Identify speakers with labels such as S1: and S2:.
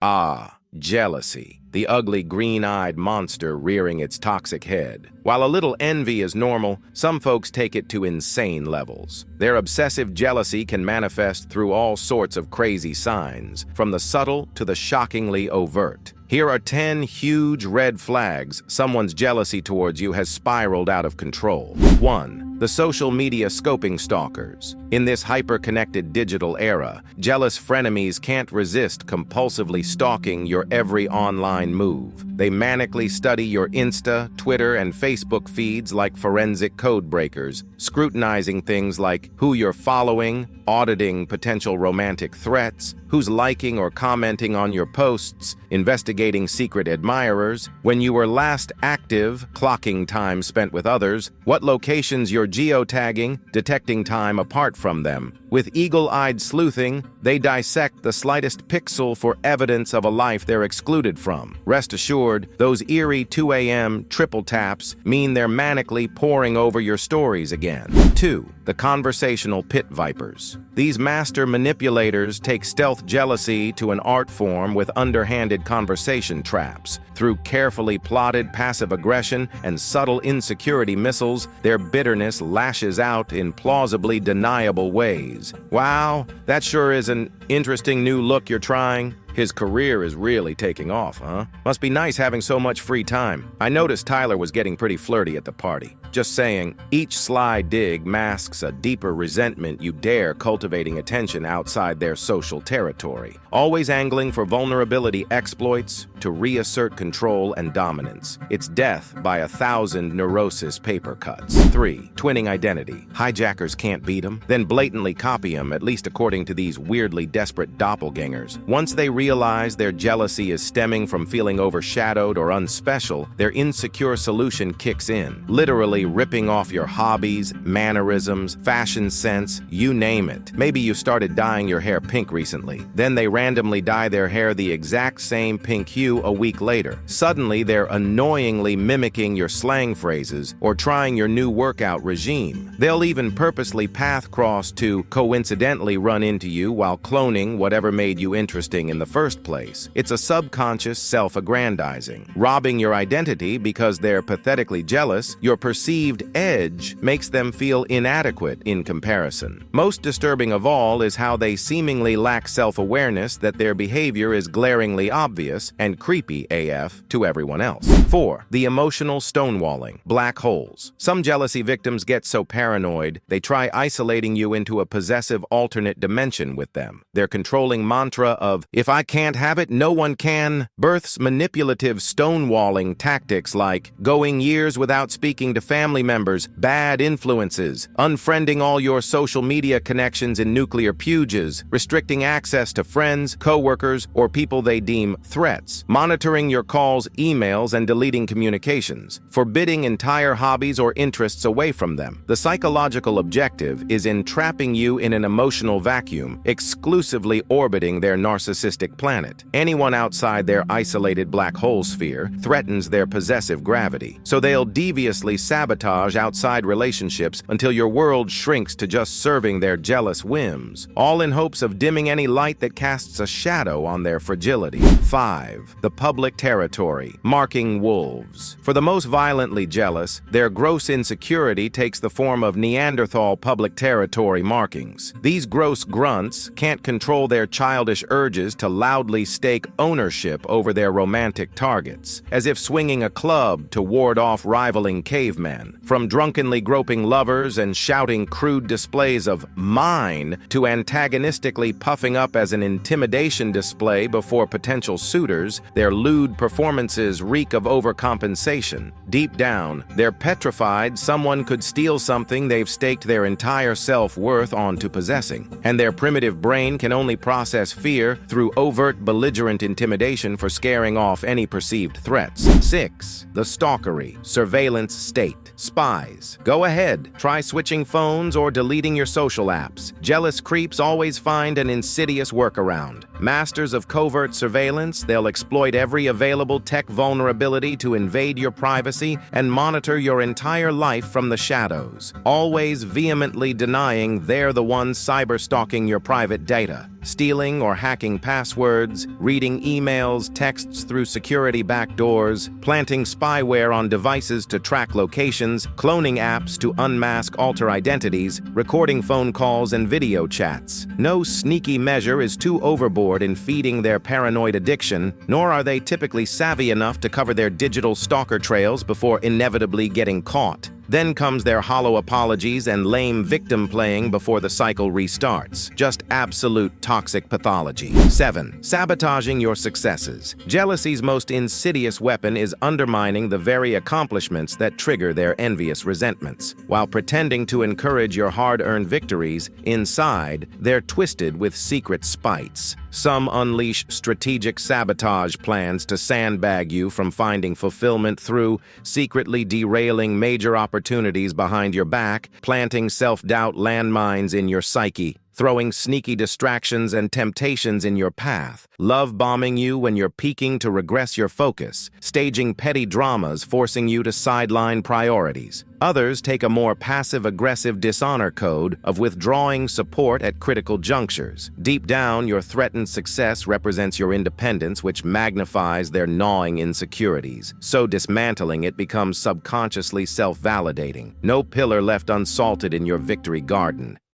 S1: Ah, jealousy, the ugly green-eyed monster rearing its toxic head. While a little envy is normal, some folks take it to insane levels. Their obsessive jealousy can manifest through all sorts of crazy signs, from the subtle to the shockingly overt. Here are 10 huge red flags someone's jealousy towards you has spiraled out of control. 1. The social media scoping stalkers. In this hyper-connected digital era, jealous frenemies can't resist compulsively stalking your every online move. They manically study your Insta, Twitter, and Facebook feeds like forensic code breakers, scrutinizing things like who you're following, auditing potential romantic threats, who's liking or commenting on your posts, investigating secret admirers, when you were last active, clocking time spent with others, what locations you're geotagging, detecting time apart from them. With eagle-eyed sleuthing, they dissect the slightest pixel for evidence of a life they're excluded from. Rest assured, those eerie 2 a.m. triple taps mean they're manically poring over your stories again. 2. The conversational pit vipers. These master manipulators take stealth jealousy to an art form with underhanded conversation traps. Through carefully plotted passive aggression and subtle insecurity missiles, their bitterness lashes out in plausibly deniable ways. Wow, that sure is an interesting new look you're trying. His career is really taking off, huh? Must be nice having so much free time. I noticed Tyler was getting pretty flirty at the party. Just saying, each sly dig masks a deeper resentment you dare cultivating attention outside their social territory. Always angling for vulnerability exploits to reassert control and dominance. It's death by 1,000 neurosis paper cuts. 3. Twinning identity. Hijackers can't beat them, then blatantly copy them, at least according to these weirdly desperate doppelgangers. Once they realize their jealousy is stemming from feeling overshadowed or unspecial, their insecure solution kicks in, literally ripping off your hobbies, mannerisms, fashion sense, you name it. Maybe you started dyeing your hair pink recently. Then they randomly dye their hair the exact same pink hue a week later. Suddenly, they're annoyingly mimicking your slang phrases or trying your new workout regime. They'll even purposely path cross to coincidentally run into you while cloning whatever made you interesting in the first place. It's a subconscious self-aggrandizing, robbing your identity because they're pathetically jealous. Your perceived edge makes them feel inadequate in comparison. Most disturbing of all is how they seemingly lack self-awareness that their behavior is glaringly obvious and creepy AF to everyone else. 4. The emotional stonewalling. Black holes. Some jealousy victims get so paranoid, they try isolating you into a possessive alternate dimension with them. Their controlling mantra of, if I can't have it, no one can, births manipulative stonewalling tactics like going years without speaking to family members, bad influences, unfriending all your social media connections in nuclear puges, restricting access to friends, co-workers, or people they deem threats, monitoring your calls, emails, and deleting communications, forbidding entire hobbies or interests away from them. The psychological objective is entrapping you in an emotional vacuum, exclusively orbiting their narcissistic planet. Anyone outside their isolated black hole sphere threatens their possessive gravity, so they'll deviously sabotage outside relationships until your world shrinks to just serving their jealous whims, all in hopes of dimming any light that casts a shadow on their fragility. 5. The public territory. Marking wolves. For the most violently jealous, their gross insecurity takes the form of Neanderthal public territory markings. These gross grunts can't control their childish urges to loudly stake ownership over their romantic targets, as if swinging a club to ward off rivaling cavemen. From drunkenly groping lovers and shouting crude displays of mine to antagonistically puffing up as an intimidation display before potential suitors, their lewd performances reek of overcompensation. Deep down, they're petrified someone could steal something they've staked their entire self-worth onto possessing, and their primitive brain can only process fear through overt belligerent intimidation for scaring off any perceived threats. 6. The stalkery, surveillance state. Spies. Go ahead, try switching phones or deleting your social apps. Jealous creeps always find an insidious workaround. Masters of covert surveillance, they'll exploit every available tech vulnerability to invade your privacy and monitor your entire life from the shadows, always vehemently denying they're the ones cyberstalking your private data. Stealing or hacking passwords, reading emails, texts through security backdoors, planting spyware on devices to track locations, cloning apps to unmask alter identities, recording phone calls and video chats. No sneaky measure is too overboard in feeding their paranoid addiction, nor are they typically savvy enough to cover their digital stalker trails before inevitably getting caught. Then comes their hollow apologies and lame victim playing before the cycle restarts. Just absolute toxic pathology. 7. Sabotaging your successes. Jealousy's most insidious weapon is undermining the very accomplishments that trigger their envious resentments. While pretending to encourage your hard-earned victories, inside, they're twisted with secret spites. Some unleash strategic sabotage plans to sandbag you from finding fulfillment through secretly derailing major opportunities behind your back, planting self-doubt landmines in your psyche, throwing sneaky distractions and temptations in your path, love-bombing you when you're peaking to regress your focus, staging petty dramas forcing you to sideline priorities. Others take a more passive-aggressive dishonor code of withdrawing support at critical junctures. Deep down, your threatened success represents your independence, which magnifies their gnawing insecurities. So dismantling it becomes subconsciously self-validating. No pillar left unsalted in your victory garden.